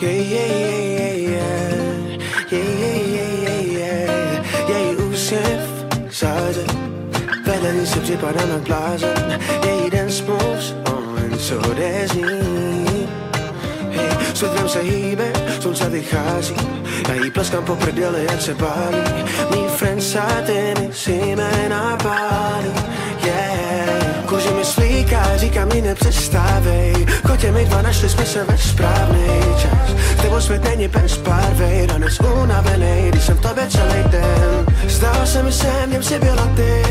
Její úsměv záře, vedle se připadám jak blázen. Její dance moves, jen co odezní. Světlem se hýbe, slunce vychází, já jí pleskám po prdeli, ať se pálí. Mý friends a ty myslíme na pálí, yeah. Kůži mi slíká, říká mi nepřestávej. Kotě my dva našli jsme se ve správný čas. S tebou svět není bez barvej, dnes unavenej, když jsem v tobě celý den. Zdál se mi sen, jen si byla ty,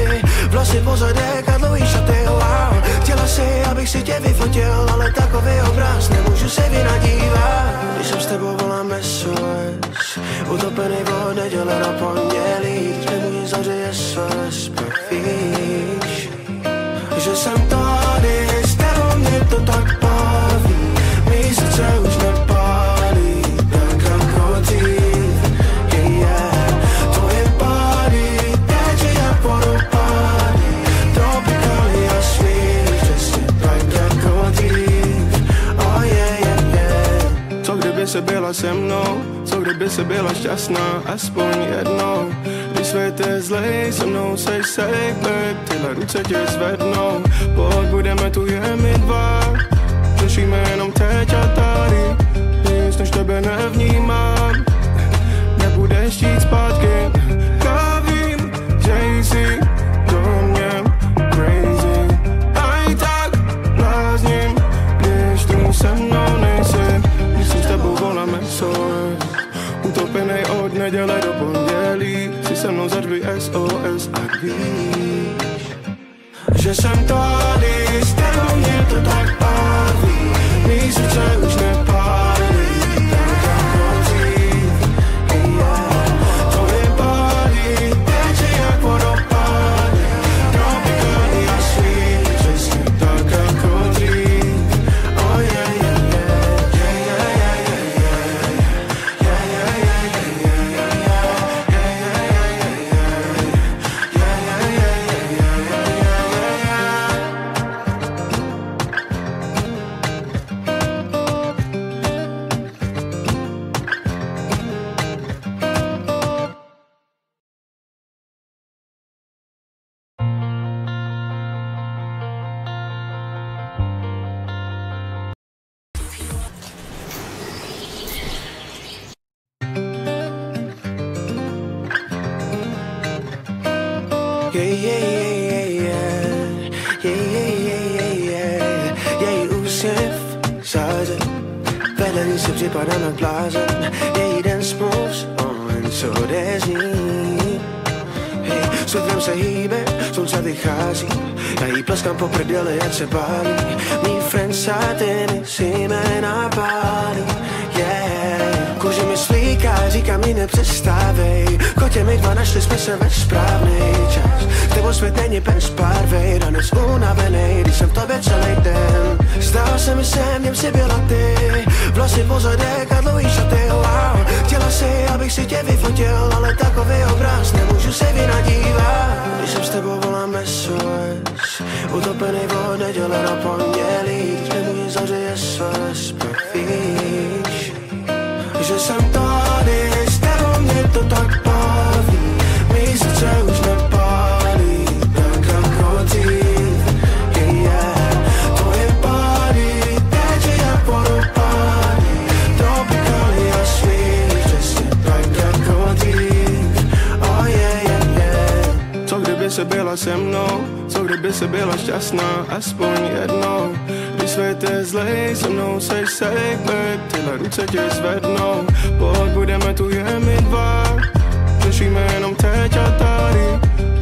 vlasy pozadek a dlouhý šaty, wow. Chtěla si, abych si tě vyfotil, ale takový obraz nemůžu se vynadívat. Když jsem s tebou volám SOS, utopený od neděle na pondělí. Když mi může zavřeje SOS, pak víš, že jsem tady, s tebou mě to tak baví. Mý srdce už nepálí, tak jako dřív, yeah. Tvoje body teče jak vodopády, tropikální a sweet, přesně tak jako dřív, oh yeah, yeah, yeah. Co kdyby se byla se mnou, co kdyby se byla šťastná, aspoň jednou. Když svět je zlej, se mnou seš safe, babe, tyhle ruce tě zvednou. Pojď, budeme tu jen my dva, řešíme jenom teď a tady, nic než tebe nevnímám, nebudeš jít zpátky. Já vím, že jsi do mě crazy, a i tak blázním, když tu se mnou nejsi. Když jsem s tebou volám SOS, utopenej od neděle do pondělí. Si se mnou zařvi SOS a víš, že jsem tady, s tebou mě to tak baví. Mý srdce už nepálí, tak jako dřív, yeah. Tvoje body teče jak vodopády, tropikální a sweet, přesně tak jako dřív, oh yeah, yeah, yeah, yeah, yeah, yeah, yeah, yeah, yeah, její úsměv záře, vedle se připadám jak blázen. Její dance moves, jen co odezní. Světlem se hýbe, slunce vychází, já jí pleskám po prdeli, ať se pálí. Mý friends a ty myslíme na pálí, yeah. Kůži mi slíká, říká mi nepřestávej. Kotě my dva našli jsme se ve správný čas. S tebou svět není bez barvej, dnes unavenej, když jsem v tobě celý den. Zdál se mi sen, jen si byla ty, vlasy pozadek a dlouhý šaty, wow. Chtěla si, abych si tě vyfotil, ale takový obraz nemůžu se vynadívat. Když jsem s tebou volám SOS, utopený od neděle na pondělí. Když mi může zavřeje SOS, pak víš, že jsem tady, s tebou mě to tak baví. Mý srdce už nepálí, tak jako dřív, yeah. Tvoje body teče jak vodopády, tropikální a sweet, přesně tak jako dřív, oh yeah, yeah, yeah. co kdyby se byla se mnou, co kdyby se byla šťastná, aspoň jednou. Když svět je zlej, se mnou seš safe, babe, tyhle ruce tě zvednou. Pojď, budeme tu jen my dva, řešíme jenom teď a tady,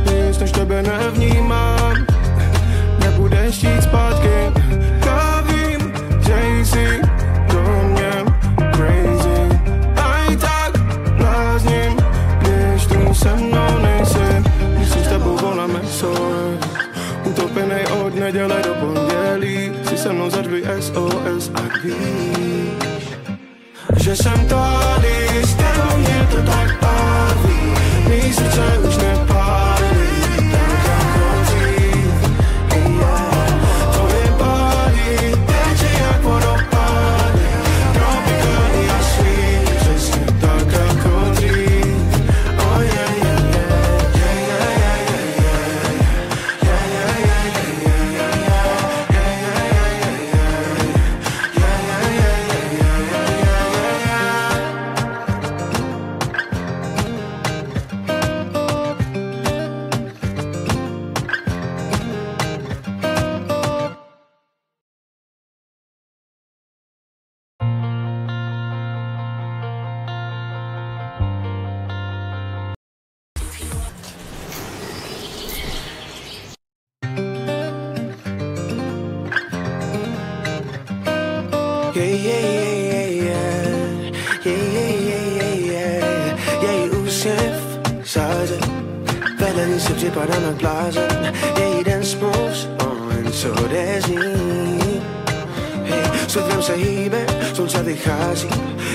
nic než tebe nevnímám, nebudeš jít zpátky. Já vím, že jsi do mě crazy, a i tak blázním, když tu se mnou nejsi. Když jsem s tebou volám SOS, utopenej od neděle do pondělí. Si se mnou zařvi SOS a víš, že jsem tady, s tebou mě to tak baví. Mý srdce už nepálí, tak jako dřív, yeah. Tvoje body teče jak vodopády, tropikální a Její úsměv záře, vedle se připadám jak blázen. Její dance moves, jen co jde z ní. Světlem se hýbe, slunce vychází,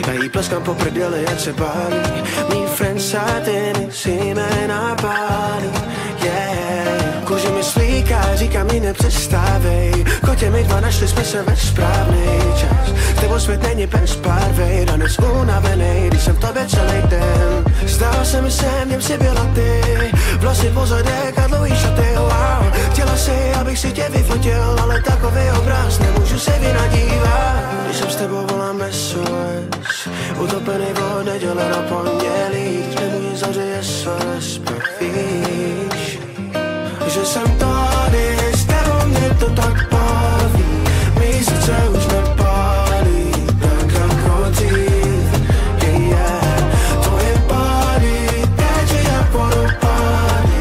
já jí pleskám po prdeli, ať se pálí. Mý friends a ty myslíme na pálí, yeah. Kůži mi slíká, říkám mi nepřestávej. Kotě my dva našli jsme se ve správný čas. S tebou svět není bez barvej, danec unavenej, když jsem v tobě celý den. Zdál se mi sem, něm si byla ty, vlasy po zadek a dlouhý šaty, wow. Chtěla si, abych si tě vyfotil, ale takový obraz nemůžu se vynadívat. Když jsem s tebou volám SOS, utopený od neděle na pondělí, když nemůže zařeje SOS, pak víš, že jsem tady, s tebou mě to tak baví. Mý srdce už nepálí, tak jako dřív, yeah. Tvoje body teče jak vodopády,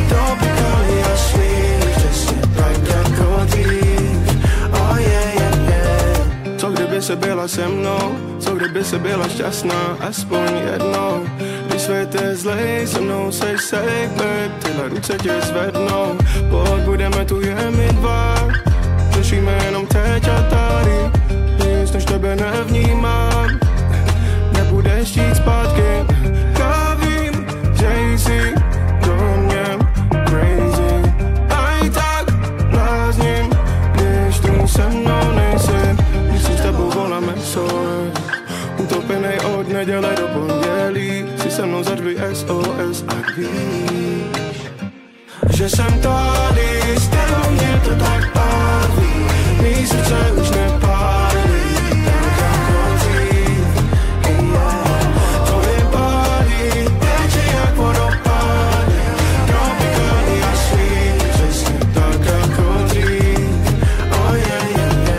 tropikální a sweet, přesně tak jako dřív, oh yeah. Co kdyby se byla se mnou, co kdyby se byla šťastná, aspoň jednou. Když svět je zlej, se mnou seš safe, babe, tyhle ruce tě zvednou. Pokud budeme tu jen my dva, řešíme jenom teď a tady, nic než tebe nevnímám. Nebudeš jít zpátky, já vím, že jsi do mě crazy. A i tak blázním, když tu se mnou nejsi, když si s tebou volám SOS. Utopenej od neděle do pondělí, si se mnou zařvi SOS a víš, že jsem tady, s tebou mě to tak baví. Mý srdce už nepálí, tak jako dřív, yeah. Tvoje body teče jak vodopády, tropikální a sweet, přesně tak jako dřív, oh yeah, yeah,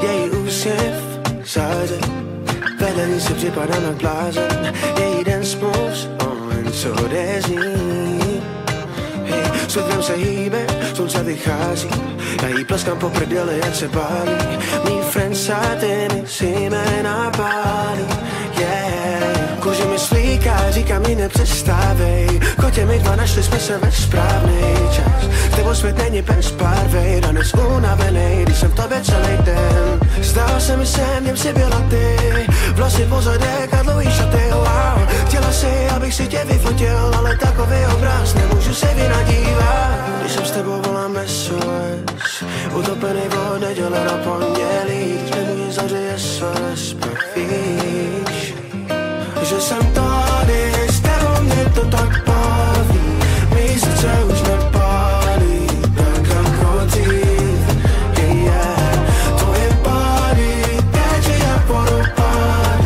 Její úsměv záře, vedle se připadám jak blázen. Její dance moves, jen co jde z ní. Světlem se hýbe, slunce vychází, já jí pleskám po prdeli, ať se pálí. Mý friends a ty myslíme na pálí, yeah. Kůži mi slíká, říkám mi nepřestávej. Kotě my dva našli jsme se ve správný čas. S tebou svět není bez barvej, danec unavenej, když jsem v tobě celý den. Zdál se mi sem, něm si byla ty, vlasy po zadek a dlouhý šaty, wow. Chtěla si, abych si tě vyfotil, ale takový obraz nemůžu se vynadívat. Když jsem s tebou volám SOS, utopený od neděle na pondělí, když nemůže zařeje SOS, pak víš, že jsem tady, s tebou mě to tak baví. Mý srdce už nepálí, tak jako dřív, yeah. Tvoje body teče jak vodopády,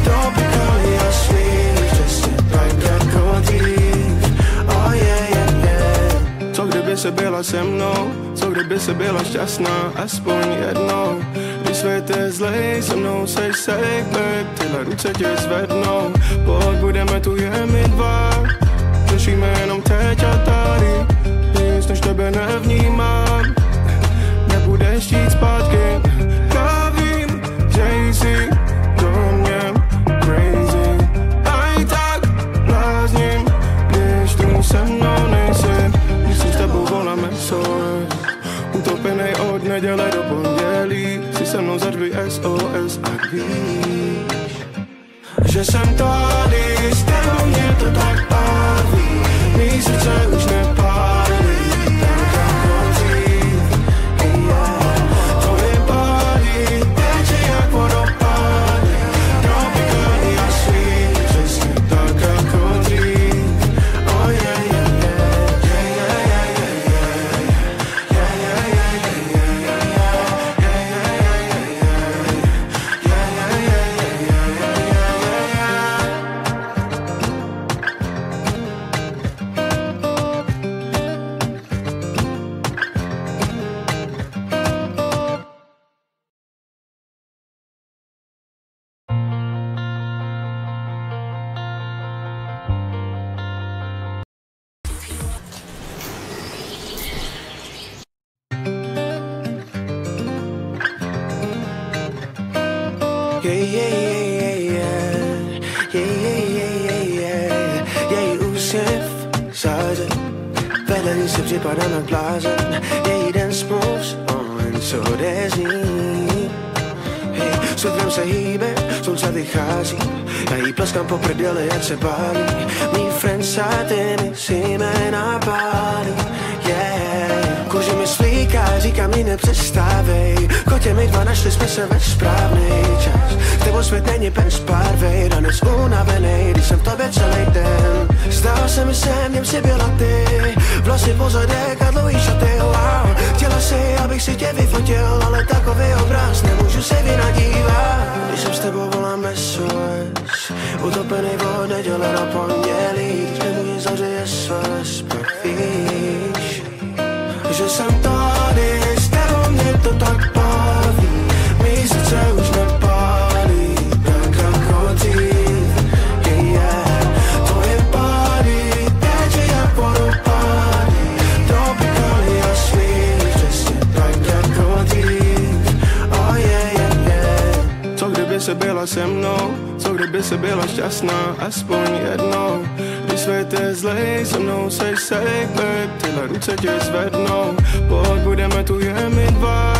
tropikální a sweet, přesně tak jako dřív, oh yeah, yeah. Co kdyby se byla se mnou, co kdyby se byla šťastná, aspoň jednou. Když svět je zlej, se mnou seš safe, babe, tyhle ruce tě zvednou. Pokud budeme tu jen my dva, řešíme jenom teď a tady, nic než tebe nevnímám. Nebudeš jít zpátky, já vím, že jsi do mě crazy. A i tak blázním, když tu se mnou nejsi, když si s tebou volám SOS. Utopenej od neděle do pondělí, si se mnou zařvi SOS a víš, že jsem tady, s tebou mě to tak baví. Mý srdce už nepálí, tak jako dřív, yeah. Tvoje body teče jak vodopády, tropikální a Její úsměv záře, vedle se připadám jak blázen. Její dance moves, jen co odezní. Hej, světlem se hýbe, slunce vychází, já jí pleskám po prdeli, ať se bálí. Mý friends a ty mi si jména pálí, yeah. Kůže mi svlíká, říká mi nepřestávej. Kotě my dva našli jsme se ve správnej čas. S tebou svět není bez barvej, danec unavenej, když jsem v tobě celý den. Zdál se mi sem, něm si byla ty, vlasy pozadek a dlouhý šaty, wow. Chtěla si, abych si tě vyfotil, ale takový obraz nemůžu se vynadívat. Když jsem s tebou volám SOS, utopený od neděle na pondělí, když nemůže zahřeje svaz, pak víš, že jsem tady, s tebou mě to tak baví. Mý srdce už nepálí, tak jako dřív, yeah. Tvoje body teče jak vodopády, tropikální a sweet, přesně tak jako dřív, oh yeah, yeah, yeah. Co kdyby se byla se mnou, co kdyby se byla šťastná, aspoň jednou. Když svět je zlej, se mnou seš safe, babe, tyhle ruce tě zvednou. Pojď, budeme tu jen my dva,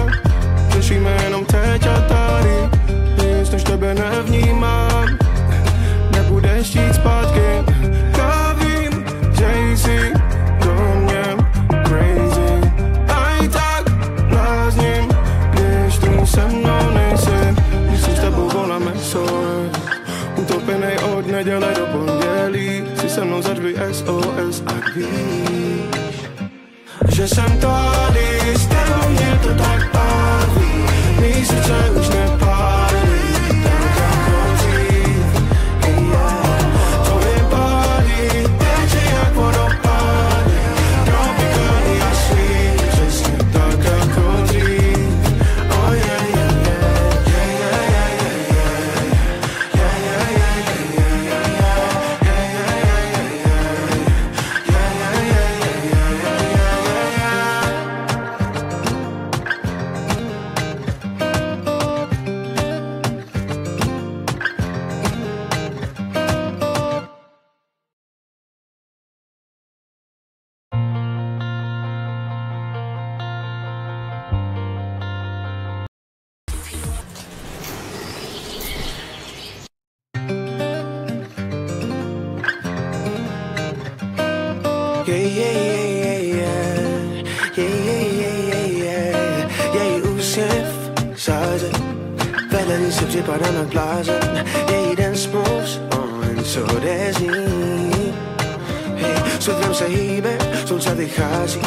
řešíme jenom teď a tady, nic než tebe nevnímám, nebudeš jít zpátky. Já vím, že jsi do mě crazy, a i tak blázním, když tu se mnou nejsi, když si s tebou voláme SOS, utopenej od neděle do pondělí, si se mnou zařvi SOS, ať víš, že jsem tady, s tebou mě to tak baví. Mý srdce už nepálí, tak jako dřív, yeah. Tvoje body teče jak vodopády, tropikální a sweet, přesně tak jako dřív, oh yeah, yeah, yeah, yeah, yeah, yeah, yeah, yeah, yeah, yeah, yeah, Její úsměv záře, vedle se připadám jak blázen. Její dance moves, jen co odezní. Hej, světlem se hýbe, slunce vychází,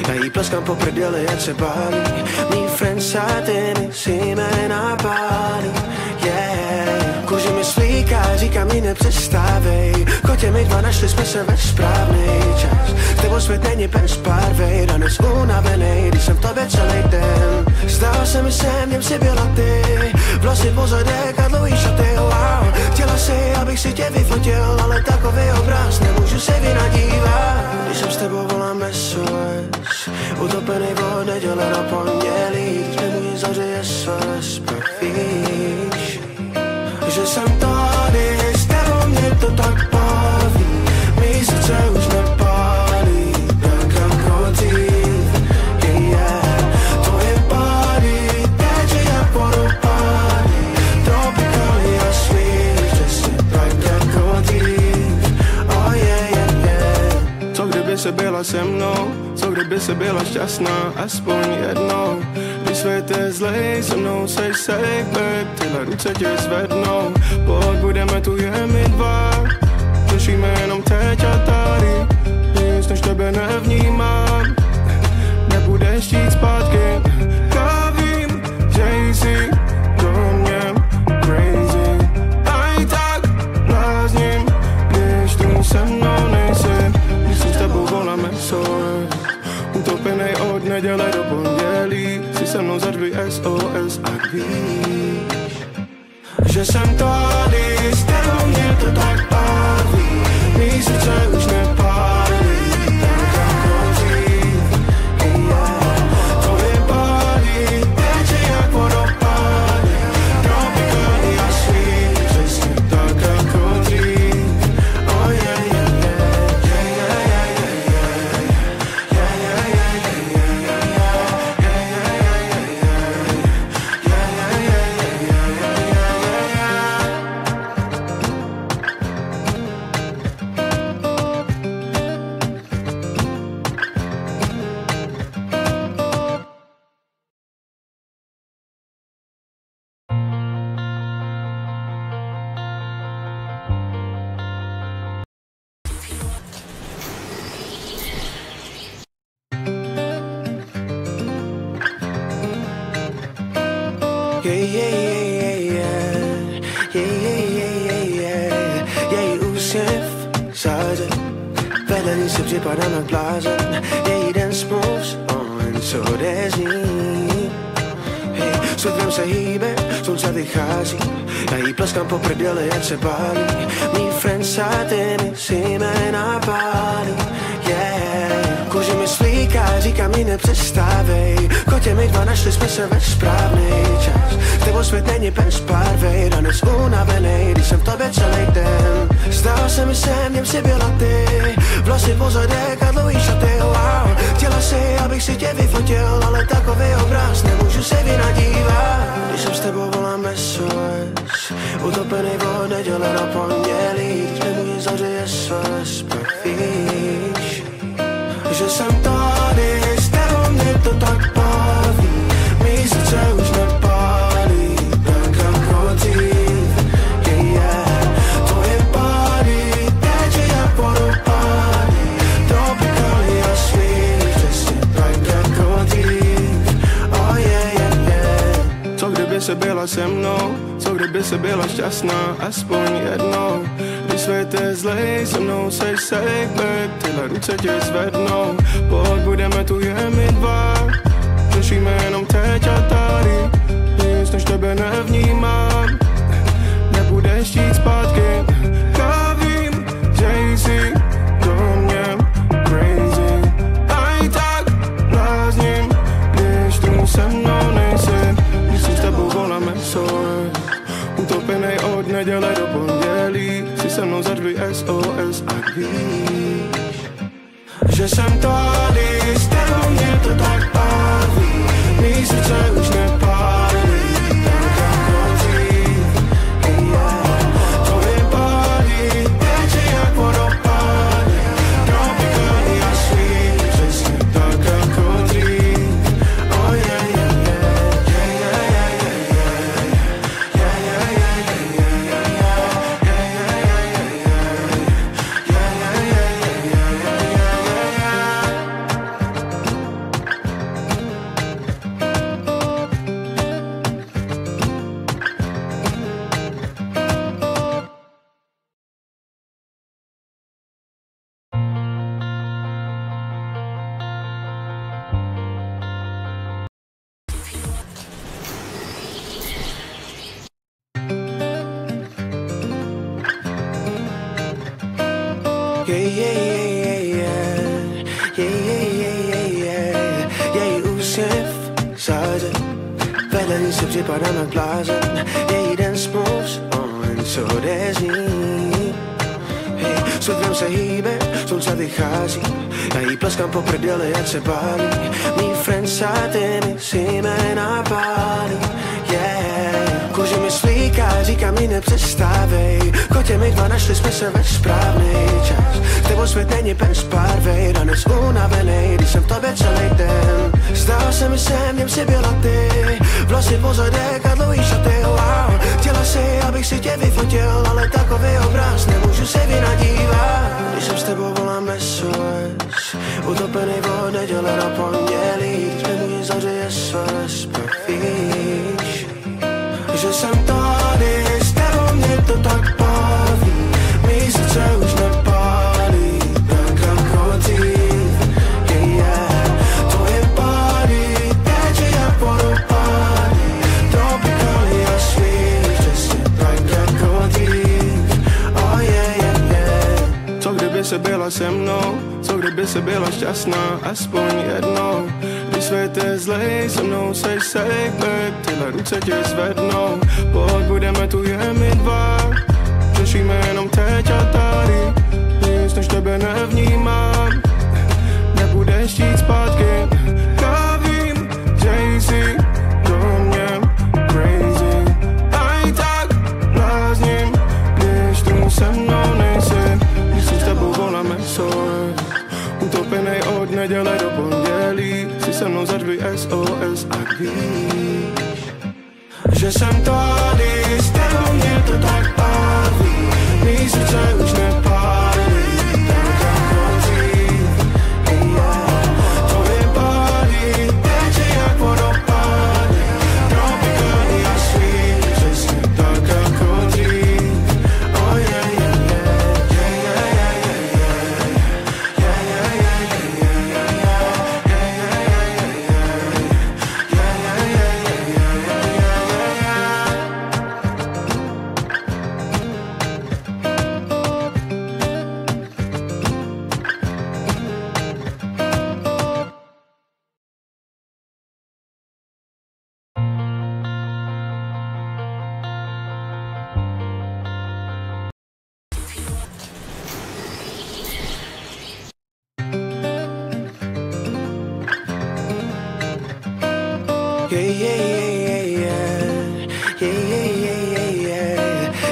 já jí pleskám po prdeli, ať se bálí. Mý friends a ty mi si jména pálí, yeah. Kůže mi svlíká, říká mi nepřestávej. Kotě my dva našli jsme se ve správnej čas. S tebou svět není bez barvej, danec unavenej, když jsem v tobě celý den. Zdál se mi sem, něm si byla ty, vlasy pozadek a dlouhý šaty, wow. Chtěla si, abych si tě vyfotil, ale takový obraz nemůžu se vynadívat. Když jsem s tebou volám SOS, utopený od neděle na pondělí, když nemůže zahřeje svaz, pak víš, že jsem tady, s tebou mě to tak baví. Mý srdce už nepálí, tak jako dřív, yeah. Tvoje body teče jak vodopády, tropikální a sweet, přesně tak jako dřív, oh yeah, yeah, yeah. Co kdyby se byla se mnou, co kdyby se byla šťastná, aspoň jednou. Když svět je zlej, se mnou seš safe, babe, tyhle ruce tě zvednou. Pojď, budeme tu jen my dva, řešíme jenom teď a tady, nic než tebe nevnímám, nebudeš jít zpátky. Já vím, že jsi do mě crazy, a i tak blázním, když tu se mnou nejsi, když si s tebou voláme SOS, utopenej od neděle do pondělí, si se mnou zařvi SOS, ať víš, že jsem tady, s tebou mě to tak baví. Mý srdce už nepálí, tak jako dřív, yeah. Tvoje body teče jak vodopády, tropikální a Její úsměv záře, vedle ní se připadáme blázen. Její dance moves, jen co jde z ní. Světlem se hýbe, slunce vychází, já jí pleskám po prdeli, ať se pálí. Mý friends a ty myslíme na pálí, yeah. Kůži mi slíká, říká mi nepřestávej. Kotě my dva našli jsme se ve správný čas. S tebou svět není bez barvej, ranec unavenej, když jsem v tobě celý den. Zdál se mi sen, v něm si byla ty, vlasy pozadek a dlouhý šaty, wow. Chtěla si, abych si tě vyfotil, ale takový obraz nemůžu se vynadívat. Když jsem s tebou volám SOS, utopený od neděle na pondělí, když mi můj zavřeje SOS, pak víš, že jsem tady, s tebou mě to tak baví, mý srdce už nepálí, tak jako dřív, yeah. Tvoje body teče jak vodopády, tropikální a sweet, přesně tak jako dřív, oh yeah, yeah, yeah. Co kdyby se byla se mnou, co kdyby se byla šťastná, aspoň jednou. Když svět je zlej, se mnou seš safe, babe, tyhle ruce tě zvednou. Pojď, budeme tu jen my dva, řešíme jenom teď a tady, nic než tebe nevnímám, nebudeš jít zpátky. Já vím, že jsi do mě crazy, a i tak blázním, když tu se mnou nejsi. Když jsem s tebou volám SOS, utopenej od neděle do pondělí, si se mnou zařvi SOS a víš, že jsem tady, s tebou mě to tak baví, mý srdce už nepálí, tak jako dřív, yeah. Tvoje body teče jak vodopády, tropikální a sweet, přesně tak jako dřív, oh yeah, yeah, yeah, yeah, yeah, yeah, yeah, yeah, yeah, yeah, yeah, Její úsměv záře, vedle ní se připadáme blázen. Její dance moves, jen co jde z ní. Světlem se hýbe, slunce vychází, já jí pleskám po prdeli, ať se pálí. Mý friends a ty myslíme na pálí, yeah. Kůži mi slíká, říká mi nepřestávej. Kotě my dva našli jsme se ve správný čas. S tebou svět není bez barvej, ranec unavenej, když jsem v tobě celý den. Zdál se mi sen, v něm si byla ty, vlasy pozadek a dlouhý šaty, wow. Chtěla si, abych si tě vyfotil, ale takový obraz nemůžu se vynadívat. Když jsem s tebou volám SOS, utopený od neděle na pondělí, když mi můj zavřeje SOS, pak víš, že jsem tady, s tebou mě to tak baví, mý srdce už nepálí, tak jako dřív, yeah. Tvoje body teče jak vodopády, tropikální a sweet, přesně tak jako dřív, oh yeah, yeah, yeah. Co kdyby se byla se mnou, co kdyby se byla šťastná, aspoň jednou. Když svět je zlej, se mnou seš safe, babe, tyhle ruce tě zvednou. Pojď, budeme tu jen my dva, řešíme jenom teď a tady, nic než tebe nevnímám, nebudeš jít zpátky. Já vím, že jsi do mě crazy, a i tak blázním, když tu se mnou nejsi. Když jsem s tebou volám SOS, utopenej od neděle do pondělí, si se mnou zařvi SOS a víš, že jsem tady, s tebou mě to tak baví, mý srdce už nepálí, tak jako dřív, yeah. Tvoje body teče jak vodopády, tropikální a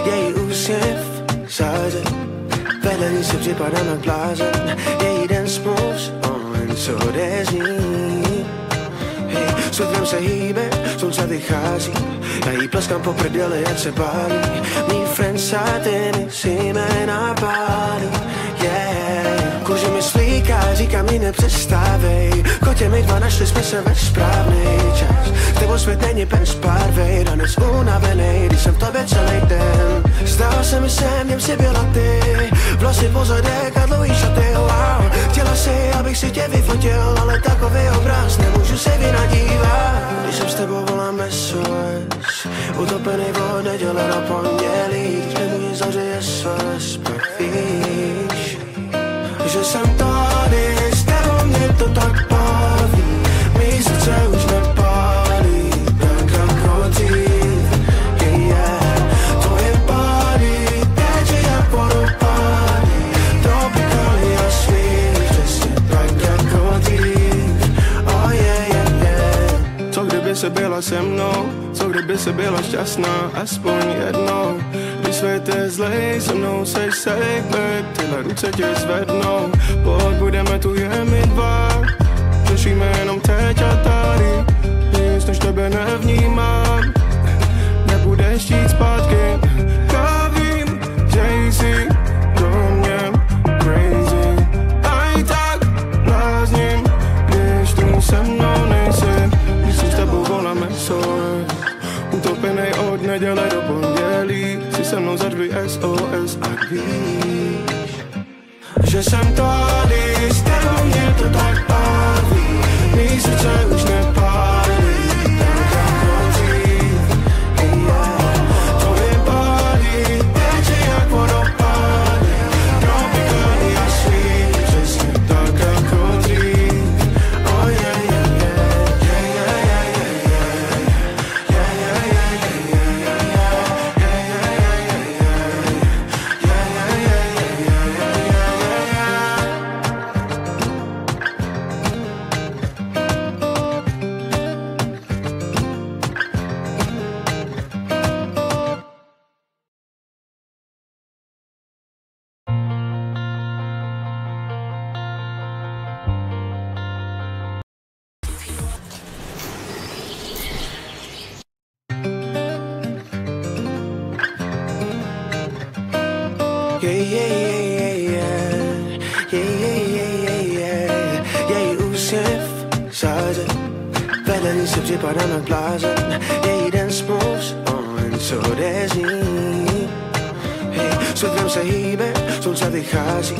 Její úsměv záře, vedle se připadám jak blázen. Její dance moves, jen co jde z ní. Světlem se hýbe, slunce vychází, já jí pleskám po prdeli, ať se pálí. Mý friends a ty myslíme na pálí, yeah. Kůže mi slíká, říkám jí nepřestávej. Kotě my dva našli jsme se ve správný čas. S tebou svět není bez barvej, dnes unavenej, když jsem v tobě celý den. Zdala se mi sem, něm si byla ty, vlasy po zadek a dlouhý šaty, wow. Chtěla si, abych si tě vyfotil, ale takový obraz nemůžu se vynadívat. Když jsem s tebou volám SOS, utopený od neděle na pondělí, když mi můj zahřeje SOS, pak víš, že jsem tady, s tebou mě to tak baví, mý srdce už nepálí, tak jako dřív, yeah. Tvoje body teče jak vodopády, tropikální a sweet, přesně tak jako dřív, oh yeah. Co kdyby se byla se mnou, co kdyby se byla šťastná, aspoň jednou. Když svět je zlej, se mnou seš safe, babe, tyhle ruce tě zvednou. Pokud budeme tu jen my dva, řešíme jenom teď a tady, nic než tebe nevnímám, nebudeš chtít zpátky. Já vím, že jsi do mě crazy, a i tak blázním, když tu se mnou nejsi. Když jsem s tebou volám SOS, utopenej od neděle do pondělí, si se mnou zařvi SOS a víš, že jsem tady, s tebou mě to tak baví, mý srdce už nepálí, tak jako dřív, yeah. Tvoje body teče jak vodopády, tropikální a sweet, přesně tak jako dřív, oh yeah, yeah, yeah, yeah, yeah, yeah, yeah, yeah, yeah, yeah, yeah, Její úsměv záře, vedle se připadám jak blázen. Její dance moves, jen co jde z ní. Světlem se hýbe, slunce vychází,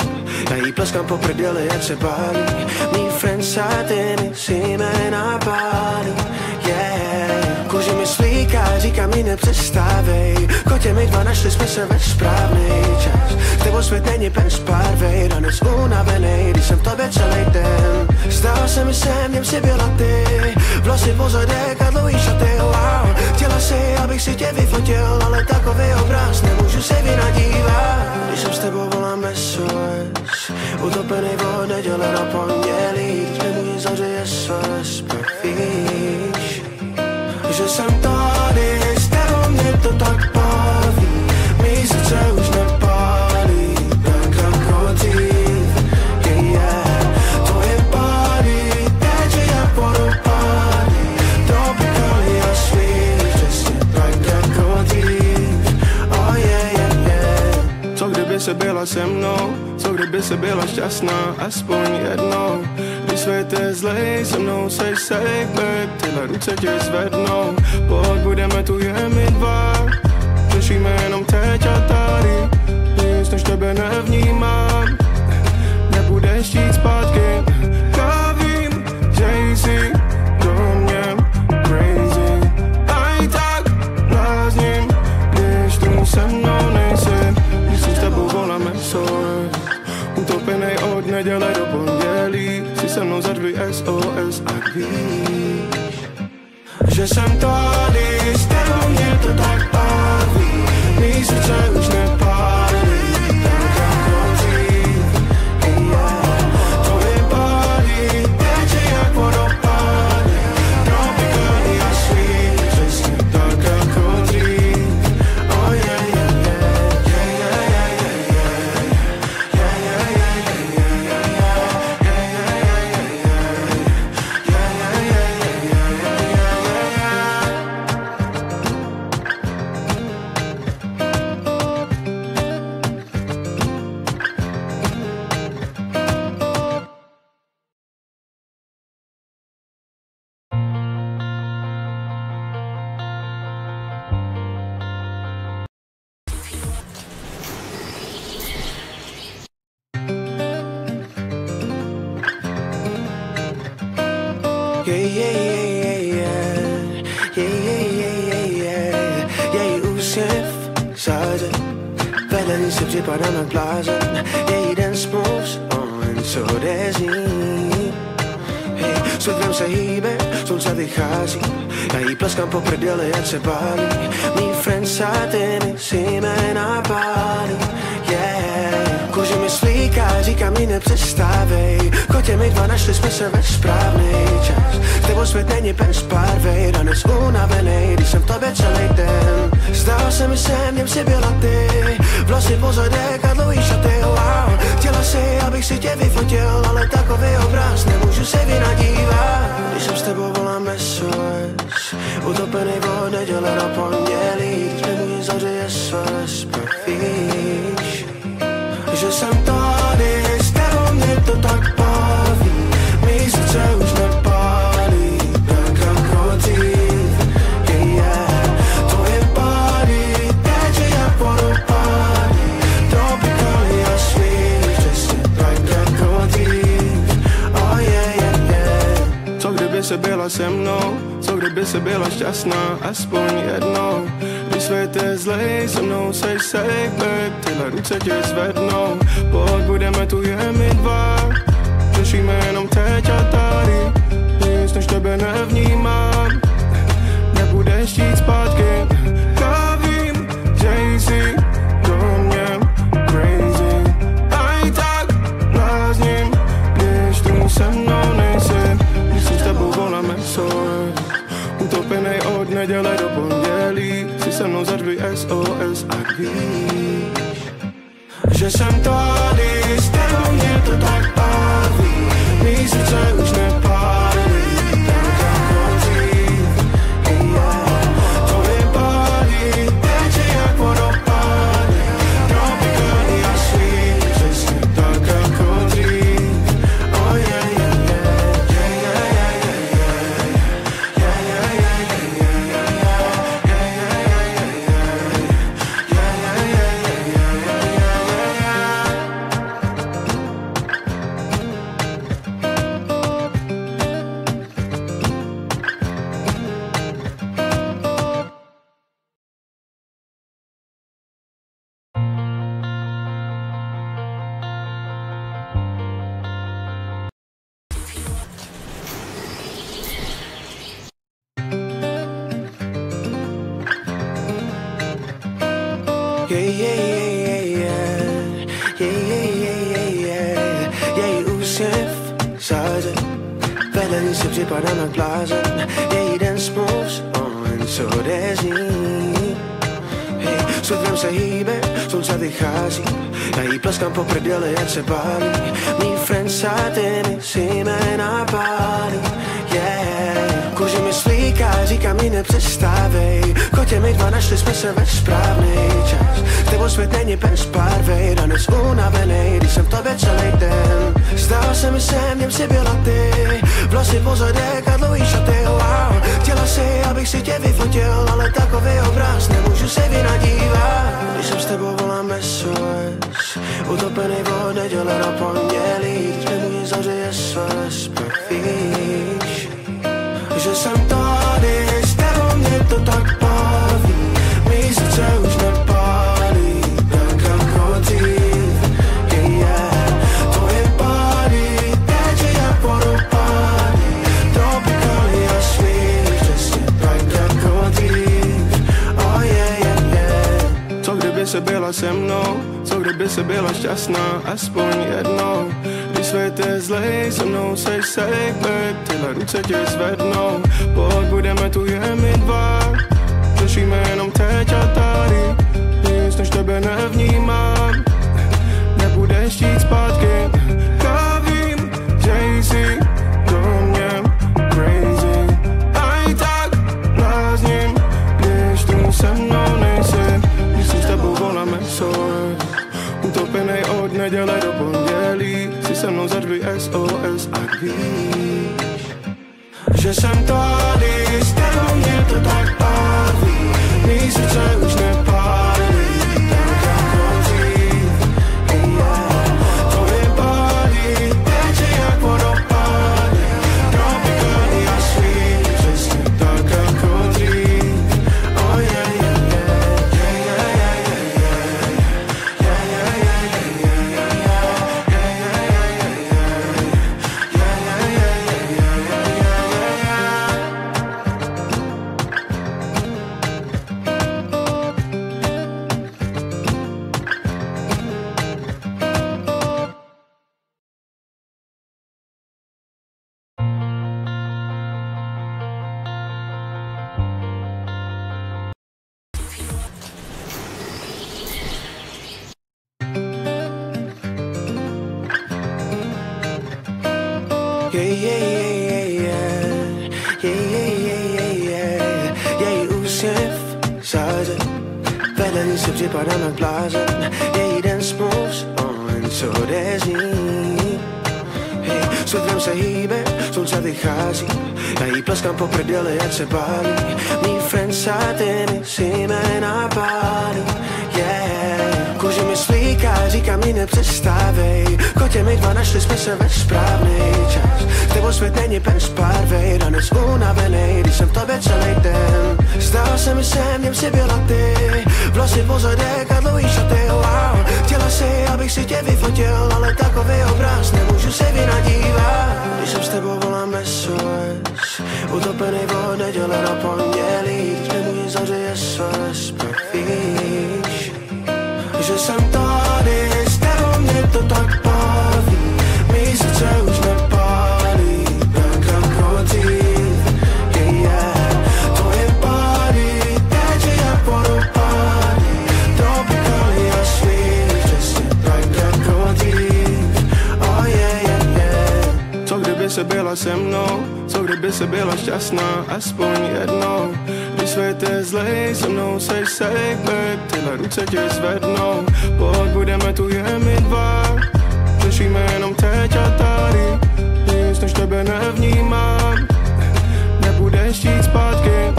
já jí pleskám po prdeli, ať se pálí. Mý friends a ty myslíme na pálí, yeah. Kůže mi slíká, říkám jí nepřestávej. Kotě my dva našli jsme se ve správný čas. S tebou svět není bez barvej, dnes unavenej, když jsem v tobě celý den. Zdala se mi sem, něm si byla ty, vlasy po zadek a dlouhý šaty, wow. Chtěla si, abych si tě vyfotil, ale takový obraz nemůžu se vynadívat. Když jsem s tebou volám SOS, utopený od neděle na pondělí, když mi můj zahřeje SOS, pak víš, že jsem tady, s tebou mě to tak baví, mý srdce už nepálí, tak jako dřív, yeah. Tvoje body teče jak vodopády, tropikální a sweet, přesně tak jako dřív, oh yeah, yeah, yeah. Co kdyby se byla se mnou, co kdyby se byla šťastná, aspoň jednou. Když svět je zlej, se mnou seš safe, babe, tyhle ruce tě zvednou. Pokud budeme tu jen my dva, řešíme jenom teď a tady, nic než tebe nevnímám, nebudeš chtít zpátky. Já vím, že jsi do mě crazy, a i tak blázním, když tu se mnou nejsi. Když jsem s tebou volám SOS, utopenej od neděle do pondělí, si se mnou zařvi SOS a víš, že jsem tady, s tebou mě to tak baví, mý srdce už nepálí, tak jako dřív, yeah. Tvoje body teče jak vodopády, tropikální a Její úsměv záře, vedle ní si připadám jak blázen. Její dance moves, jen co odezní. Hej, světlem se hýbe, slunce vychází, já jí pleskám po prdeli, ať se bálí. Mý friends a ty mi si jména pálí, yeah. Kůže mi slíká, říká mi nepřestávej. Kotě my dva našli jsme se ve správný čas. S tebou svět není bez barvej, ranec unavenej, když jsem v tobě celý den. Zdálo se mi sem, něm si byla ty, vlasy pozadek a dlouhý šaty, wow. Chtěla si, abych si tě vyfotil, ale takový obraz nemůžu se vynadívat. Když jsem s tebou volám SOS, utopený od neděle do pondělí, když nemůže zavřít SOS, pak víš, že jsem tady, s tebou mě to tak baví. Mý srdce už nepálí, tak jako dřív, yeah. Tvoje body teče jak vodopády, tropikální a sweet, přesně tak jako dřív, oh yeah. Co kdyby se byla se mnou, co kdyby se byla šťastná, aspoň jednou. Když svět je zlej, se mnou seš safe, babe, tyhle ruce tě zvednou. Pokud budeme tu jen my dva, řešíme jenom teď a tady, nic než tebe nevnímám, nebudeš jít zpátky. Já vím, že jsi do mě crazy, a i tak blázním, když tu se mnou nejsi. Když si s tebou voláme SOS, utopenej od neděle do pondělí, si se mnou zařvi SOS, ať víš, že jsem tady, s tebou mě to tak baví. Mý srdce už nepálí, tak jako dřív, yeah. Tvoje body teče jak vodopády, tropikální a sweet, přesně tak jako dřív, oh yeah, yeah, yeah. Její úsměv záře, vedle ní si připadám jak blázen. Její dance moves, jen co odezní. Hej, světlem se hýbe, slunce vychází, já jí pleskám po prdeli, ať se bálí. Mý friends a ty mi si jména pálí, yeah. Kůže mi slíká, říká mi nepřestávej. Kotě my dva našli jsme se ve správný čas. S tebou svět není bez barvej, ranec unavenej, když jsem v tobě celý den. Zdálo se mi sem, něm si byla ty, vlasy pozadek a dlouhý šaty, wow. Chtěla si, abych si tě vyfotil, ale takový obraz nemůžu se vynadívat. Když jsem s tebou volám SOS, utopený od neděle do pondělí, když nemůže zavřít SOS, pak víš, že jsem tady, s tebou mě to tak baví. Mý srdce už nepálí, tak jako dřív, yeah. Tvoje body teče jak vodopády, tropikální a sweet, přesně tak jako dřív, oh yeah, yeah, yeah. Co kdyby se byla se mnou, co kdyby se byla šťastná, aspoň jednou. Když svět je zlej, se mnou seš safe, babe, tyhle ruce tě zvednou. Pokud budeme tu jen my dva, řešíme jenom teď a tady, nic než tebe nevnímám, nebudeš jít zpátky. Já vím, že jsi do mě crazy, a i tak blázním, když tu se mnou nejsi. Když si s tebou voláme SOS, utopenej od neděle do pondělí, si se mnou zařvi SOS, ať víš, že jsem tady, s tebou mě Velený si připadám jak blázen, její dance moves, co jde z ní. Hej, světlem se hýbe, slunce vychází, já jí pleskám po prdeli, ať se bálí. Mý friends a ty mi si jména pálí, yeah. Kůži mi slíká, říká mi nepřestávej, kotě my dva našli jsme se ve správnej čas. S tebou svět není bez barvej, danec unavenej, když jsem v tobě celý den. Zdala se mi sem, v něm si byla ty, vlasy pozadek a dlouhý šaty, wow. Chtěla si, abych si tě vyfotil, ale takový obraz nemůžu se vynadívat. Když jsem s tebou volám SOS, utopený od neděle na pondělí, když mi můj zavřeje SOS, pak víš, že jsem tady, s tebou mě to tak baví, mý srdce už nepálí, tak jako dřív, yeah. Tvoje body teče jak vodopády, tropikální a sweet, přesně tak jako dřív, oh yeah, yeah, yeah. Co kdyby se byla se mnou, co kdyby se byla šťastná, aspoň jednou. Když svět je zlej, se mnou seš safe, babe, tyhle ruce tě zvednou. Pojď, budeme tu jen my dva, řešíme jenom teď a tady, nic než tebe nevnímám, nebudeš jít zpátky.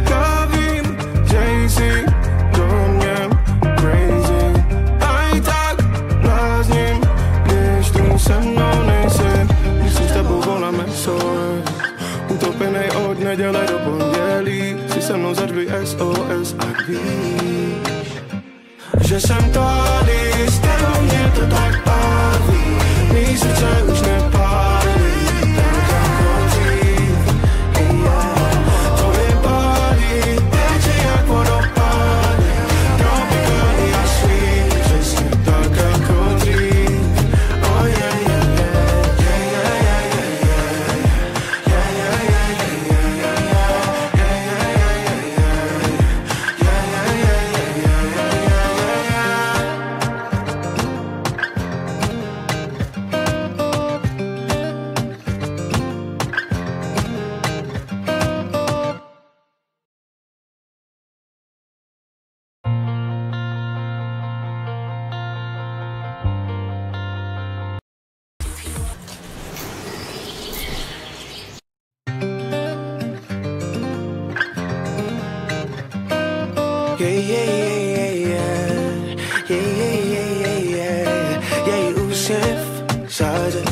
Já vím, že jsi do mě crazy, a i tak blázním, když tu se mnou nejsi, když jsem s tebou volám SOS, utopenej od neděle do pondělí, si se mnou zařvi SOS a víš, že jsem tady, s tebou mě to tak baví, mý srdce už nepálí, tak jako dřív, yeah. Tvoje body teče jak vodopády, tropikální a sweet, přesně tak jako dřív, oh yeah, yeah, yeah, yeah, yeah, yeah, yeah, yeah, yeah, yeah, její úsměv záře,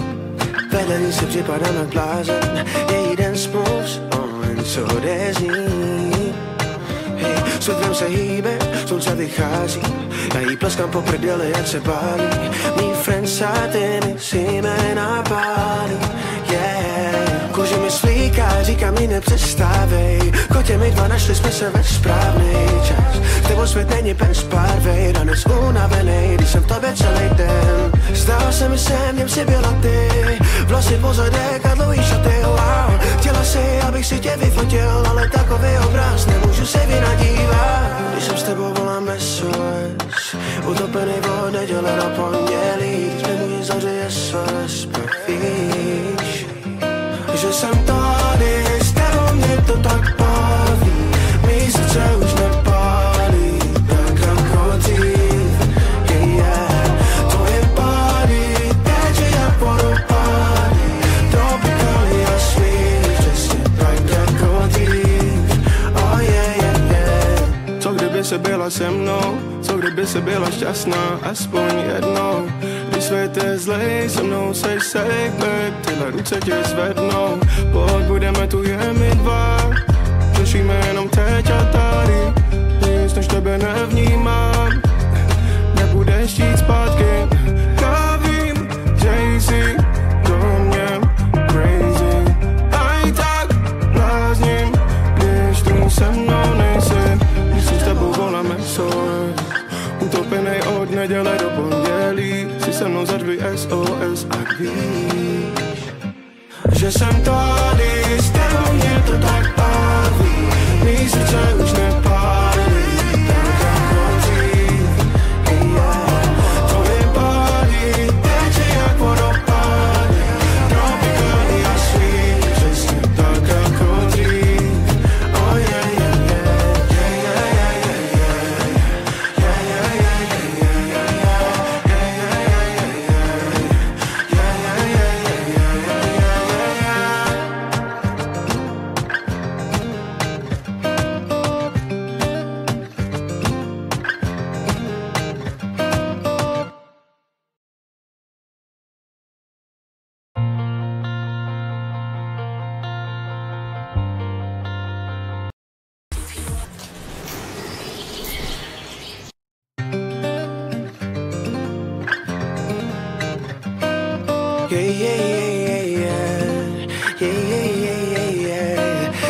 velený si připadám jak blázen, její dance moves, co jde z ní. Hej, světlem se hýbe, slunce vychází, já jí pleskám po prdeli, ať se bálí. Mý friends a ty mi si jména pálí, yeah. Kůži mi slíká, říká mi nepřestávej, kotě my dva našli jsme se ve správnej čas. S tebou svět není bez barvej, danec unavenej, když jsem v tobě celý den. Zdala se mi sem, v něm si byla ty, vlasy pozadek a dlouhý šaty, wow. Chtěla si, abych si tě vyfotil, ale takový obraz nemůžu se vynadívat. Když jsem s tebou volám SOS, utopený od neděle na pondělí, když mi můj zavřeje SOS, pak víš, že jsem tady, s tebou mě to tak baví, mý srdce už nepálí, tak jako dřív, yeah. Tvoje body teče jak vodopády, tropikální a sweet, přesně tak jako dřív, oh yeah, yeah, yeah. Co kdyby se byla se mnou, co kdyby se byla šťastná, aspoň jednou. Když svět je zlej, se mnou seš safe, babe, tyhle ruce tě zvednou. Pojď, budeme tu jen my dva, řešíme jenom teď a tady, nic než tebe nevnímám, nebudeš jít zpátky. Já vím, že jsi do mě crazy, a i tak blázním, když tu se mnou nejsi, když si s tebou volám SOS, utopenej od neděle do pondělí, si se mnou zařvi SOS a víš, že jsem tady, s tebou mě to tak baví, mý srdce už nepálí, tak jako dřív, yeah. Tvoje body teče jak vodopády, tropikální a sweet, přesně tak jako dřív, oh yeah, yeah, yeah, yeah, yeah, yeah, yeah, yeah,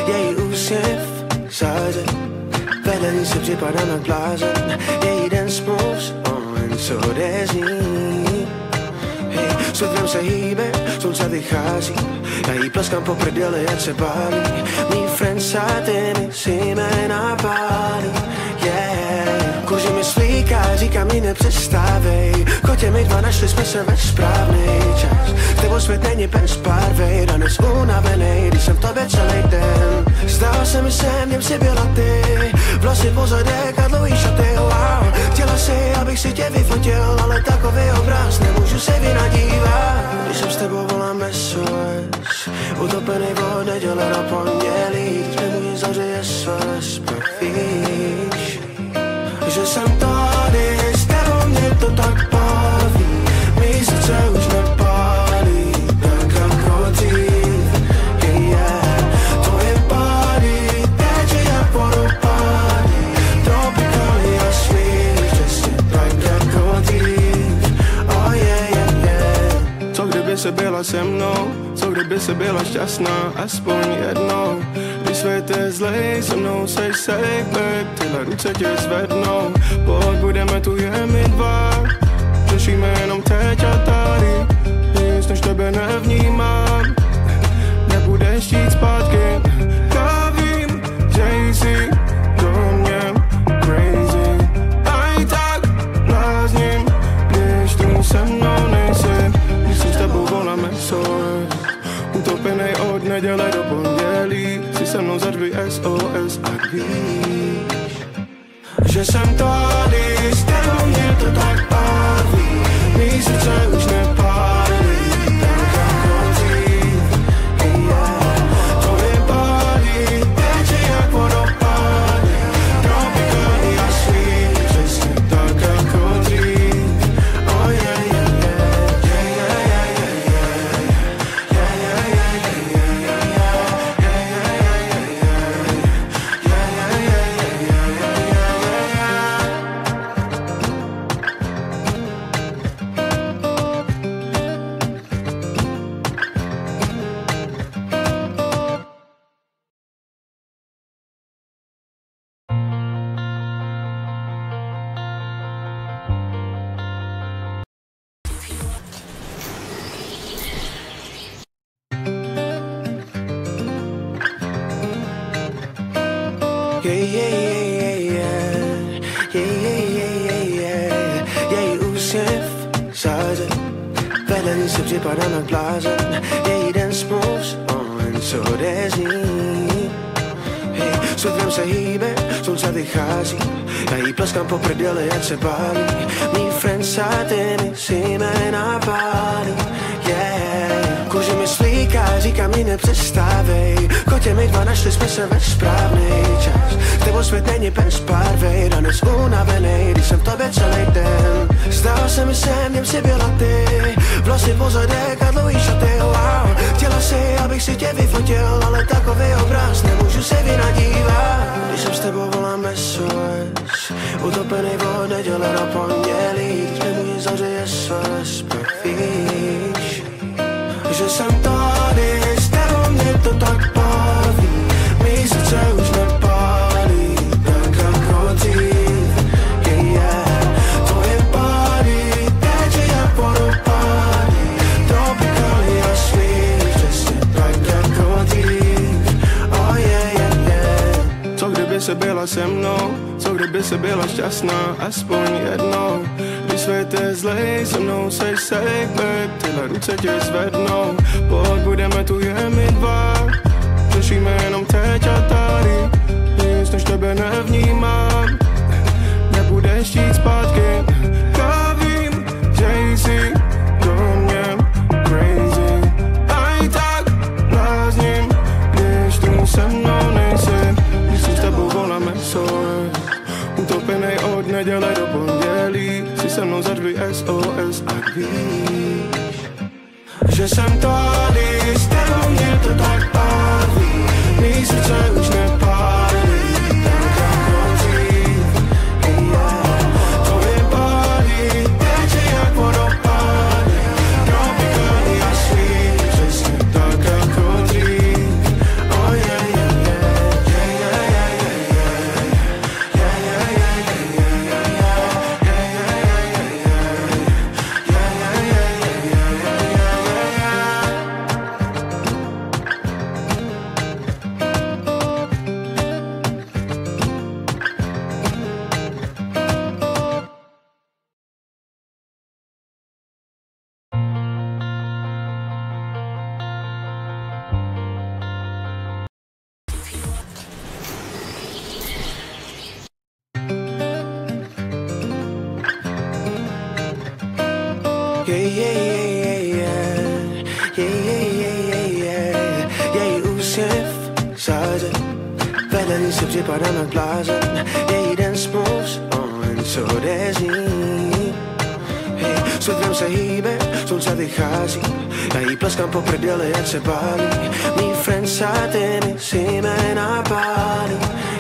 Její úsměv záře, vedení se připadám jak blázen. Její dance moves, jen co jde z ní. Hej, světlem se hýbe, slunce vychází, já jí pleskám po prdeli, ať se bálí. Mý friends a ty mi si jména pálí, yeah. Kůži mi svlíká, říkám mi nepřestávej. Kotě my dva našli jsme se ve správný čas. S tebou svět není bez barvej, dnes unavenej, když jsem v tobě celý den. Zdalo se mi sem, něm si byla ty, vlasy po zadek a dlouhý šaty, wow. Chtěla si, abych si tě vyfotil, ale takový obraz nemůžu se vynadívat. Když jsem s tebou volám SOS, utopený od neděle na pondělí, když mi můj zavřeje SOS, pak víš, že jsem tady, s tebou mě to tak baví. Mý srdce už nepálí, tak jako dřív, yeah. Tvoje body teče jak vodopády, tropikální a sweet, přesně tak jako dřív, oh yeah. Co kdyby se byla se mnou, co kdyby se byla šťastná, aspoň jednou. Když svět je zlej, se mnou seš safe, babe, tyhle ruce tě zvednou. Pokud budeme tu jen my dva, řešíme jenom teď a tady, nic než tebe nevnímám, nebudeš jít zpátky. Já vím, že jsi do mě crazy, a i tak blázním, když tu se mnou nejsi. Když jsem s tebou volám SOS, utopenej od neděle do pondělí, si se mnou zařvi SOS a víš, že jsem tady, s tebou mě to tak baví. Mý srdce už nepálí, tak jako dřív, yeah. Tvoje body teče jak vodopády, tropikální a sweet, přesně tak jako dřív, oh yeah, yeah, Její úsměv záře, vedení se připadám jak blázen. Její dance moves, jen co jde z ní. Hej, světlem se hýbe, slunce vychází, já jí pleskám po prdeli, ať se bálí. Mý friends a ty mi si jména pálí, yeah. Kůži mi svlíká, říkám mi nepřestávej. Kotě my dva našli jsme se ve správný čas. S tebou svět není bez barvej, dnes unavenej, když jsem v tobě celý den. Zdalo se mi sem, něm si byla ty, vlasy po zadek a dlouhý šaty, wow. Chtěla si, abych si tě vyfotil, ale takový obraz nemůžu se vynadívat. Když jsem s tebou volám SOS, utopený od neděle na pondělí, když mi můj zavřeje SOS, pak víš, že jsem tady, s tebou mě to tak baví. Mý srdce už nepálí, tak jako dřív, yeah. Tvoje body teče jak vodopády, tropikální a sweet, přesně tak jako dřív, oh yeah, yeah. Co kdyby se byla se mnou, co kdyby se byla šťastná, aspoň jednou. Když svět je zlej, se mnou seš safe, babe, tyhle ruce tě zvednou. Pokud budeme tu jen my dva, řešíme jenom teď a tady, nic než tebe nevnímám, nebudeš jít zpátky. Já vím, že jsi do mě crazy, a i tak blázním, když tu se mnou nejsi. Když jsem s tebou volám SOS, utopenej od neděle do pondělí, si se mnou zařvi SOS a víš, že jsem tady, s tebou mě to tak baví. Mý srdce už nepálí, tak jako dřív, yeah. Tvoje body teče jak vodopády, tropikální a Její úsměv záře, vedle se připadám jak blázen. Její den smůz, jen co odezní. Hej, světlem se hýbe, slunce vychází, já jí pleskám po prdeli, ať se bálí. Mý friends a ty mi si jména pálí,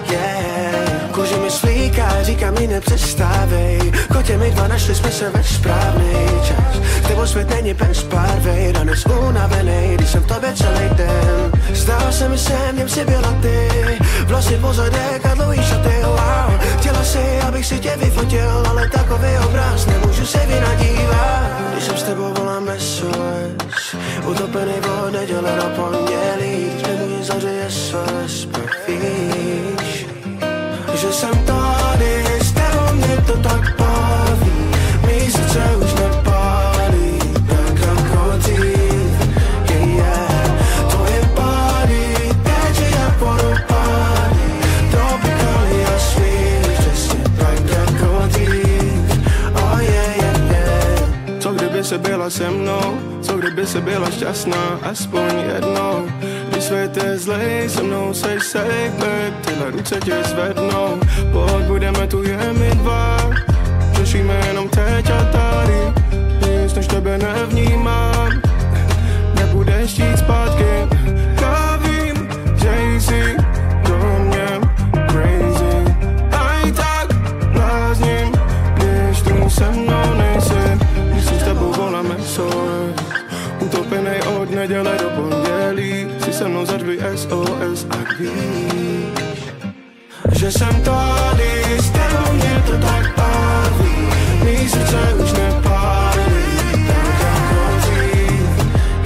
yeah. Kůže mi svlíká, říká mi nepřestávej. Kotě my dva našli jsme se ve správný čas. S tebou svět není bez barvej, danec unavenej, když jsem v tobě celý den. Zdál se mi sem, něm si byla ty, vlasy pozadek a dlouhý šaty, wow. Chtěla si, abych si tě vyfotil, ale takový obraz nemůžu se vynadívat. Když jsem s tebou volám SOS, utopený od neděle do pondělí, když nemůže zavřít SOS, pak víš, že jsem tady, s tebou mě to tak baví. Mý srdce už nepálí, tak jako dřív, yeah. Tvoje body teče jak vodopády, tropikální a sweet, přesně tak jako dřív, oh yeah. Co kdyby se byla se mnou, co kdyby se byla šťastná, aspoň jednou. Když svět je zlej, se mnou seš safe, babe, tyhle ruce tě zvednou. Pokud budeme tu jen my dva, řešíme jenom teď a tady, nic než tebe nevnímám, nebudeš jít zpátky. Já vím, že jsi do mě crazy, a i tak blázním, když tu se mnou nejsi. Když jsem s tebou volám SOS, utopenej od neděle do pondělí, si se mnou zařvi SOS, ať víš, že jsem tady, s tebou mě to tak baví. Mý srdce už nepálí, tak jako dřív,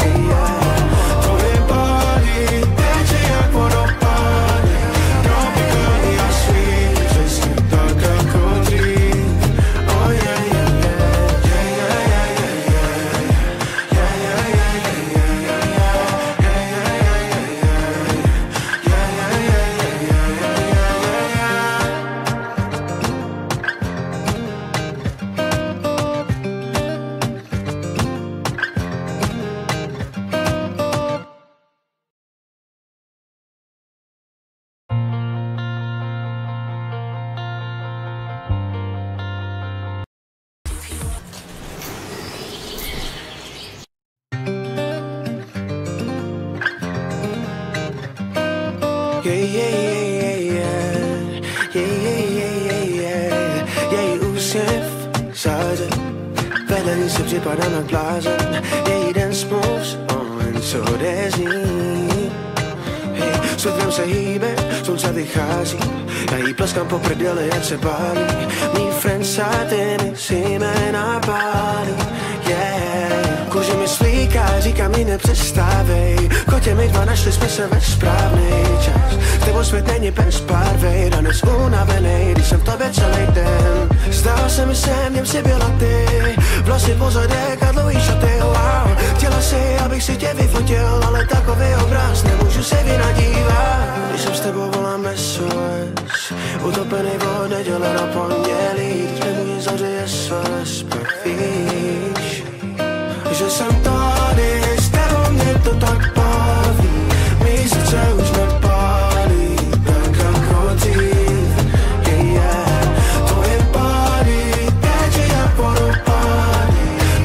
yeah. Tvoje body teče jak vodopády, tropikální a sweet, přesně tak jako dřív, oh yeah, yeah, yeah. Její úsměv záře, vedle se připadám jak blázen. Její den smůz, jen co odezní. Hej, světlem se hýbe, slunce vychází, já jí pleskám po prdeli, ať se bálí. Mý friends a ty mi si jména pálí, yeah. Kůže mi svlíká, říká mi nepřestávej. Kotě my dva našli jsme se ve správný čas. S tebou svět není bez barvej, danec unavenej, když jsem v tobě celý den. Zdál se mi sem, něm si byla ty, vlasy pozadek a dlouhý šaty, wow. Chtěla si, abych si tě vyfotil, ale takový obraz nemůžu se vynadívat. Když jsem s tebou volám SOS, utopený od neděle do pondělí, když nemůže zavřít SOS, pak víš, že jsem tady, s tebou mě to tak baví. Mý srdce už nepálí, tak jako dřív, yeah. Tvoje body teče jak vodopády,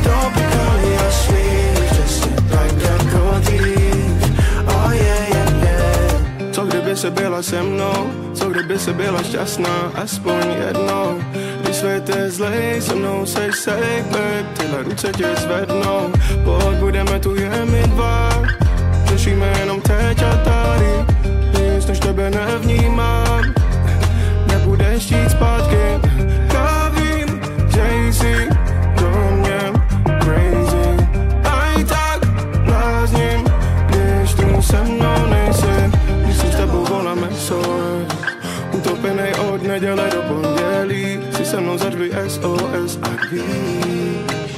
tropikální a sweet, přesně tak jako dřív, oh yeah, yeah, yeah. Co kdyby se byla se mnou, co kdyby se byla šťastná, aspoň jednou. Když svět je zlej, se mnou seš safe, babe, tyhle ruce tě zvednou. Pokud budeme tu jen my dva, řešíme jenom teď a tady, nic než tebe nevnímám, nebudeš jít zpátky. Já vím, že jsi do mě crazy, a i tak blázním, když tu se mnou nejsi. Když jsem s tebou volám SOS, utopenej od neděle do pondělí, si se mnou zařvi SOS, ať víš,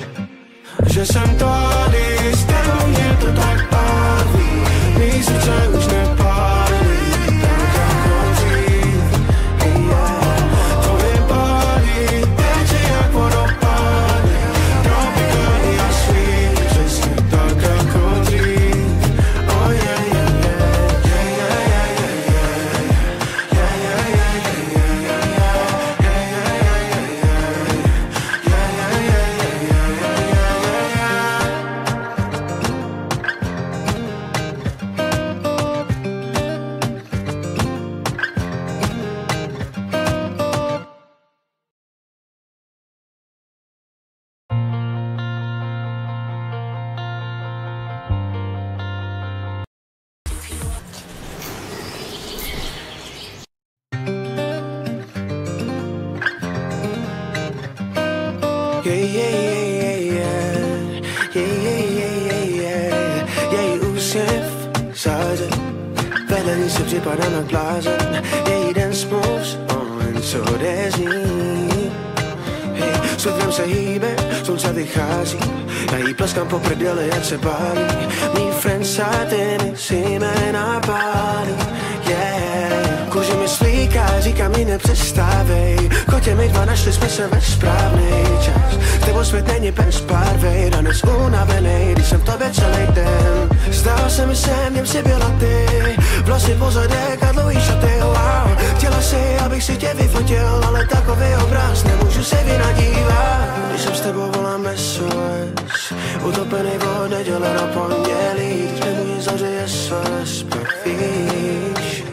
že jsem tady, s tebou mě to tak baví. Mý srdce už nepálí, tak jako dřív, yeah. Tvoje body teče jak vodopády, tropikální a Její úsměv záře, vedle ní se připadám jak blázen. Její dance moves, jen co jde z ní. Světlem se hýbe, slunce vychází, já jí pleskám po prdeli, ať se bálí. Mý friends a ty myslíme na pálí, yeah. Kůže mi slíká, říká mi nepřestávej. Kotě my dva našli jsme se ve správnej čas. S tebou svět není bez barvej, dnes unavenej, když jsem v tobě celý den. Zdál se mi sem, něm si byla ty, vlasy pozadek a dlouhý šaty, wow. Chtěla si, abych si tě vyfotil, ale takový obraz nemůžu se vynadívat. Když jsem s tebou volám SOS, utopený od neděle na pondělí. Když mi můj zahřeje SOS, pak víš,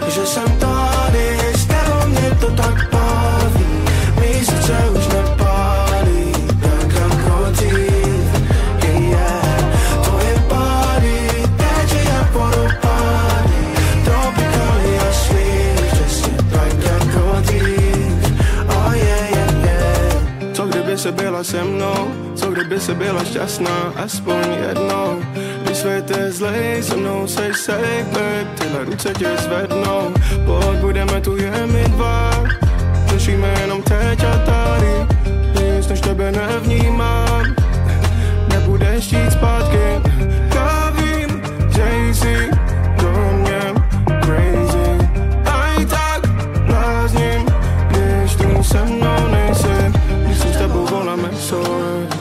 že jsem tady, s tebou mě to tak baví. Mý srdce už nepálí, tak jako dřív, yeah. Tvoje body teče jak vodopády, tropikální a sweet, přesně tak jako dřív, oh yeah, yeah, yeah. Co kdyby se byla se mnou, co kdyby se byla šťastná, aspoň jednou. Když svět je zlej, se mnou sej babe, tyhle ruce tě zvednou. Pojď, budeme tu jen my dva, řešíme jenom teď a tady, nic než tebe nevnímám. Nebudeš jít zpátky, já vím, že jsi do mě crazy. A i tak blázním, když tu se mnou nejsi. Když jsem s tebou volám SOS,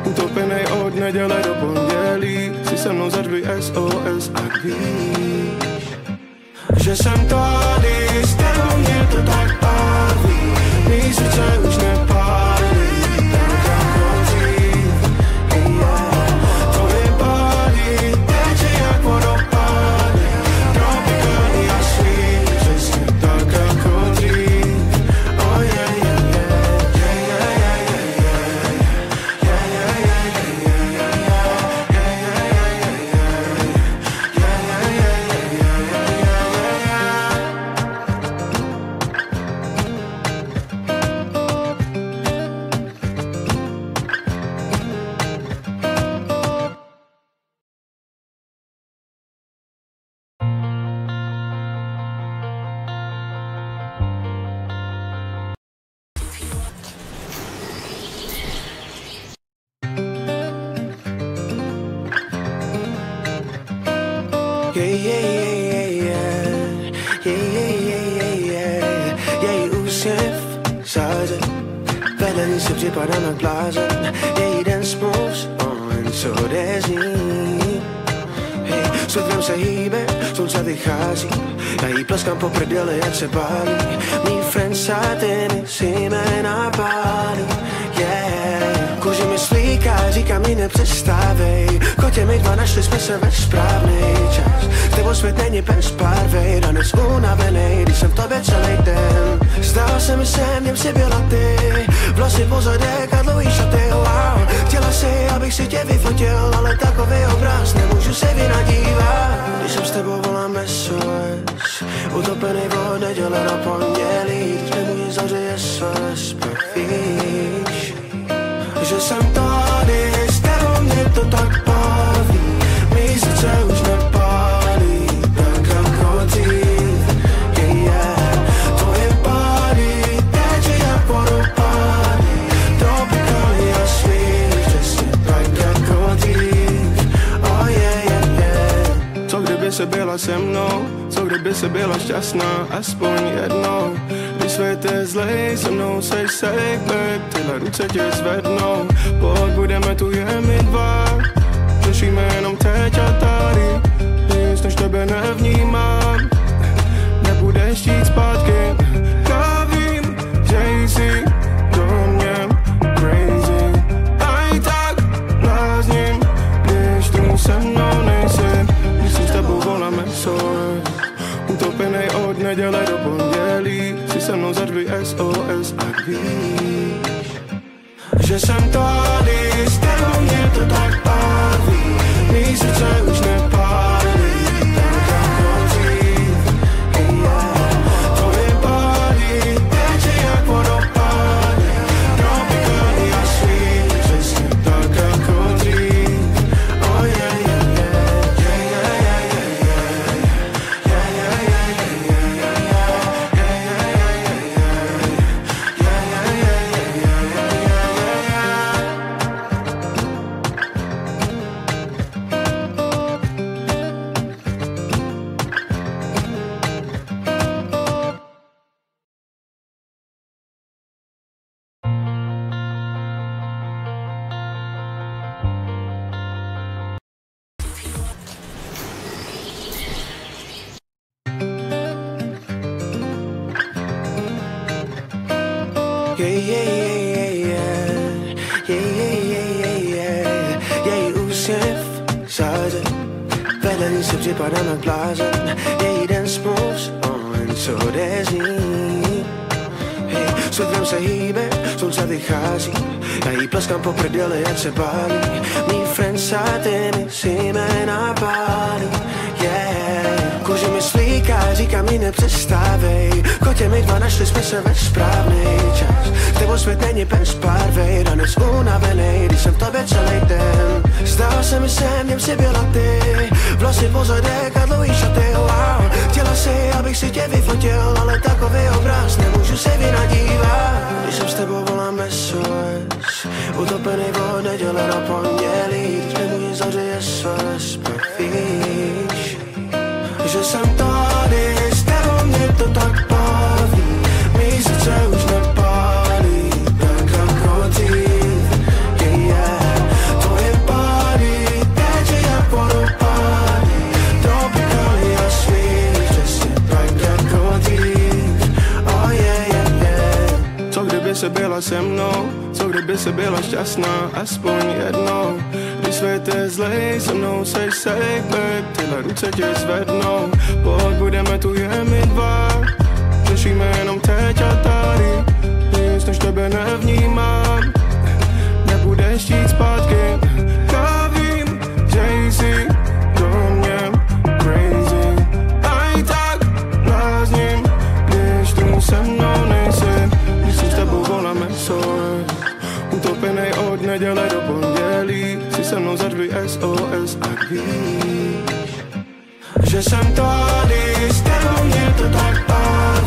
utopenej od neděle do pondělí. Si se mnou zařvi SOS a víš, že jsem tady, s tebou mě to tak baví. Mý srdce už nepálí, tak jako dřív, yeah. Tvoje body teče jak vodopády, tropikální a sweet, přesně tak jako dřív, oh yeah, yeah, yeah, yeah, yeah, yeah, yeah, yeah, yeah, yeah, Její úsměv záře, vedle ní se připadám jak blázen. Její dance moves, jen co jde z ní. Světlem se hýbe, slunce vychází, já jí pleskám po prdeli, ať se bálí. Mý friends a ty myslíme na pálí, yeah. Kůže mi slíká, říká mi nepřestávej. Kotě my dva našli jsme se ve správnej čas. S tebou svět není bez barvej, dnes unavenej, když jsem v tobě celý den. Zdál se mi sem, něm si byla ty, vlasy pozadek a dlouhý šaty, wow. Chtěla si, abych si tě vyfotil, ale takový obraz nemůžu se vynadívat. Když jsem s tebou volám SOS, utopený od neděle na pondělí. Když mi můj zahřeje SOS, pak víš, že jsem tady, s tebou mě to tak baví. Mý srdce už nepálí, tak jako dřív, yeah. Tvoje body teče jak vodopády, tropikální a sweet, přesně tak jako dřív, oh yeah, yeah, yeah. Co kdyby se byla se mnou, co kdyby se byla šťastná, aspoň jednou. Když svět je zlej, se mnou sej babe, tyhle ruce tě zvednou. Pojď, budeme tu jen my dva, řešíme jenom teď a tady, nic než tebe nevnímám. Nebudeš jít zpátky, já vím, že jsi do mě crazy. A i tak blázním, když tu se mnou nejsi. Když jsem s tebou volám SOS, utopenej od neděle do pondělí. Si se mnou zařvi SOS a víš, že jsem tady, s tebou mě to tak baví. Mý srdce už nepálí, tak jako dřív, yeah. Tvoje body teče jak vodopády, tropikální a Její úsměv záře, vedle ní se připadám jak blázen. Její dance moves, jen co jde z ní. Světlem se hýbe, slunce vychází, já jí pleskám po prdeli, jak se pálí. Mý friends a ty mi si na pálí, yeah. Kůži mi svlíká, říkám mi nepřestávej. Kotě my dva našli jsme se ve správný čas. S tebou svět není bez barvej, danec unavenej, když jsem v tobě celý den. Zdál se mi sem, něm si byla ty, vlasy po zadek a dlouhý šaty, wow. Chtěla si, abych si tě vyfotil, ale takový obraz nemůžu se vynadívat. Když jsem s tebou volám SOS, utopený od neděle na pondělí, když nemůžu zařeje SOS, pak víš, že jsem tady, s tebou mě to tak baví. Mý srdce už nepálí, tak jako dřív, yeah. Tvoje body teče jak vodopády, tropikální a sweet, přesně tak jako dřív, oh yeah. Co kdyby se byla se mnou, co kdyby se byla šťastná, aspoň jednou. Když svět je zlej, se mnou seš safe, babe, tyhle ruce tě zvednou. Pokud budeme tu jen my dva, řešíme jenom teď a tady, nic než tebe nevnímám, nebudeš chtít zpátky. Já vím, že jsi do mě crazy, a i tak blázním, když tu se mnou nejsi. Když jsem s tebou volám SOS, utopenej od neděle do pondělí, si se mnou zařvi SOS a víš, že jsem tady, s tebou mě to tak baví.